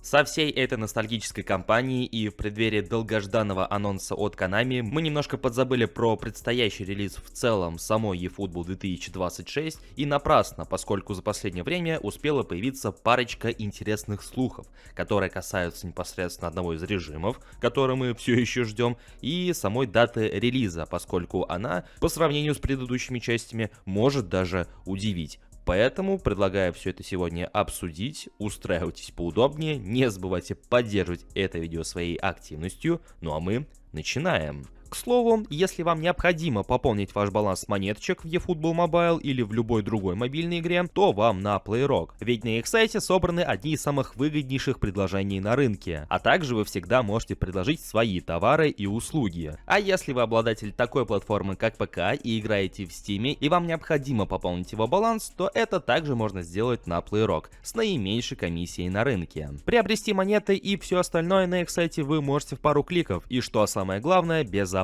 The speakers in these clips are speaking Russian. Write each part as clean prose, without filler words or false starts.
Со всей этой ностальгической кампанией и в преддверии долгожданного анонса от Konami мы немножко подзабыли про предстоящий релиз в целом самой eFootball 2026 и напрасно, поскольку за последнее время успела появиться парочка интересных слухов, которые касаются непосредственно одного из режимов, который мы все еще ждем, и самой даты релиза, поскольку она, по сравнению с предыдущими частями, может даже удивить. Поэтому предлагаю все это сегодня обсудить, устраивайтесь поудобнее, не забывайте поддерживать это видео своей активностью, ну а мы начинаем. К слову, если вам необходимо пополнить ваш баланс монеточек в eFootball Mobile или в любой другой мобильной игре, то вам на PlayRock, ведь на их сайте собраны одни из самых выгоднейших предложений на рынке, а также вы всегда можете предложить свои товары и услуги. А если вы обладатель такой платформы, как ПК, и играете в Steam, и вам необходимо пополнить его баланс, то это также можно сделать на PlayRock с наименьшей комиссией на рынке. Приобрести монеты и все остальное на их сайте вы можете в пару кликов, и что самое главное, безопасно.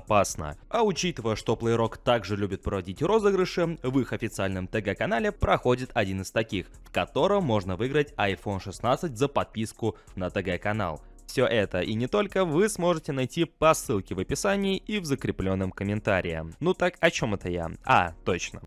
А учитывая, что PlayRock также любит проводить розыгрыши, в их официальном ТГ-канале проходит один из таких, в котором можно выиграть iPhone 16 за подписку на ТГ-канал. Все это и не только вы сможете найти по ссылке в описании и в закрепленном комментарии. Ну так, о чем это я? Точно.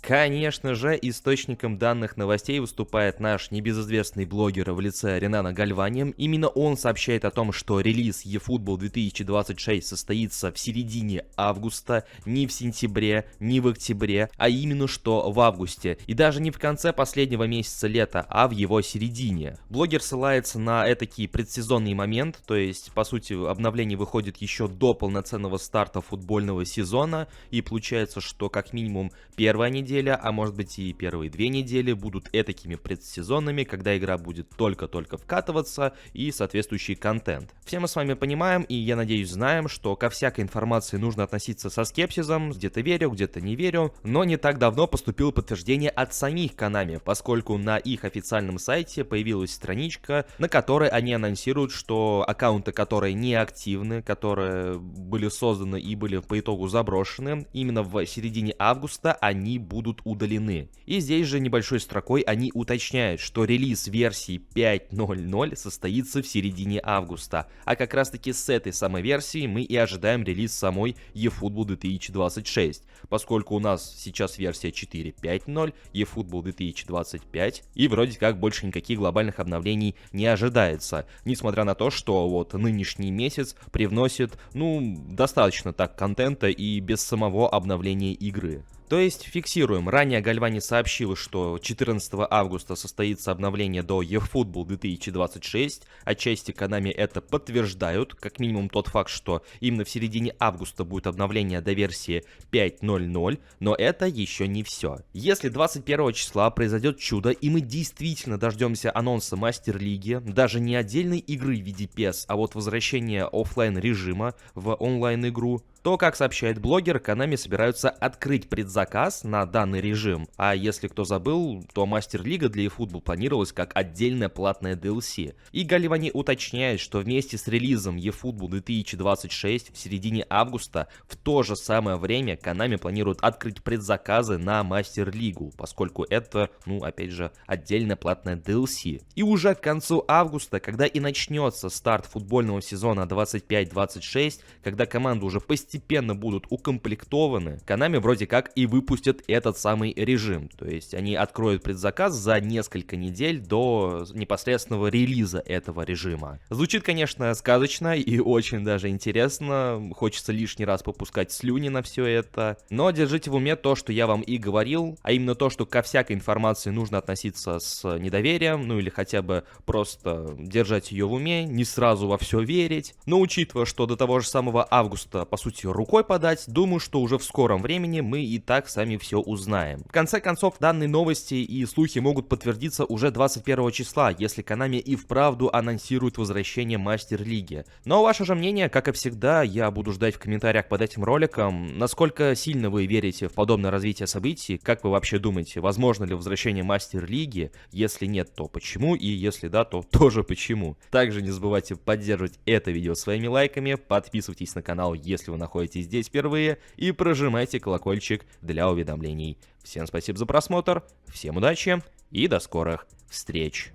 Конечно же, источником данных новостей выступает наш небезызвестный блогер в лице Ренана Гальвани. Именно он сообщает о том, что релиз eFootball 2026 состоится в середине августа, не в сентябре, не в октябре, а именно что в августе. И даже не в конце последнего месяца лета, а в его середине. Блогер ссылается на этакий предсезонный момент, то есть, по сути, обновление выходит еще до полноценного старта футбольного сезона, и получается, что как минимум первая неделя, а может быть и первые 2 недели будут этакими предсезонными, когда игра будет только-только вкатываться и соответствующий контент. Все мы с вами понимаем и, я надеюсь, знаем, что ко всякой информации нужно относиться со скепсисом, где-то верю, где-то не верю, но не так давно поступило подтверждение от самих Konami, поскольку на их официальном сайте появилась страничка, на которой они анонсируют, что аккаунты, которые не активны, которые были созданы и были по итогу заброшены, именно в середине августа они будут удалены. И здесь же небольшой строкой они уточняют, что релиз версии 5.0.0 состоится в середине августа, а как раз таки с этой самой версии мы и ожидаем релиз самой eFootball 2026, поскольку у нас сейчас версия 4.5.0, eFootball 2025, и вроде как больше никаких глобальных обновлений не ожидается, несмотря на то, что вот нынешний месяц привносит, достаточно так контента и без самого обновления игры. То есть фиксируем, ранее Гальвани сообщил, что 14 августа состоится обновление до eFootball 2026, отчасти Konami это подтверждают, как минимум тот факт, что именно в середине августа будет обновление до версии 5.0.0, но это еще не все. Если 21 числа произойдет чудо и мы действительно дождемся анонса Мастер Лиги, даже не отдельной игры в виде PES, а вот возвращения оффлайн режима в онлайн игру, то, как сообщает блогер, Konami собираются открыть предзаказ на данный режим, а если кто забыл, то Мастер Лига для eFootball планировалась как отдельная платная DLC. И Гальвани уточняет, что вместе с релизом eFootball 2026 в середине августа в то же самое время Konami планирует открыть предзаказы на Мастер Лигу, поскольку это, опять же, отдельная платная DLC. И уже к концу августа, когда и начнется старт футбольного сезона 25-26, когда команды уже постепенно будут укомплектованы, Konami вроде как и выпустят этот самый режим. То есть они откроют предзаказ за несколько недель до непосредственного релиза этого режима. Звучит, конечно, сказочно и очень даже интересно. Хочется лишний раз попускать слюни на все это. Но держите в уме то, что я вам и говорил, а именно то, что ко всякой информации нужно относиться с недоверием, или хотя бы просто держать ее в уме, не сразу во все верить. Но учитывая, что до того же самого августа, по сути, рукой подать, думаю, что уже в скором времени мы и так сами все узнаем. В конце концов, данные новости и слухи могут подтвердиться уже 21 числа, если Konami и вправду анонсирует возвращение Мастер Лиги. Но ваше же мнение, как и всегда, я буду ждать в комментариях под этим роликом. Насколько сильно вы верите в подобное развитие событий? Как вы вообще думаете, возможно ли возвращение Мастер Лиги? Если нет, то почему? И если да, то тоже почему? Также не забывайте поддерживать это видео своими лайками, подписывайтесь на канал, если вы находитесь здесь впервые, и прожимайте колокольчик для уведомлений. Всем спасибо за просмотр, всем удачи и до скорых встреч!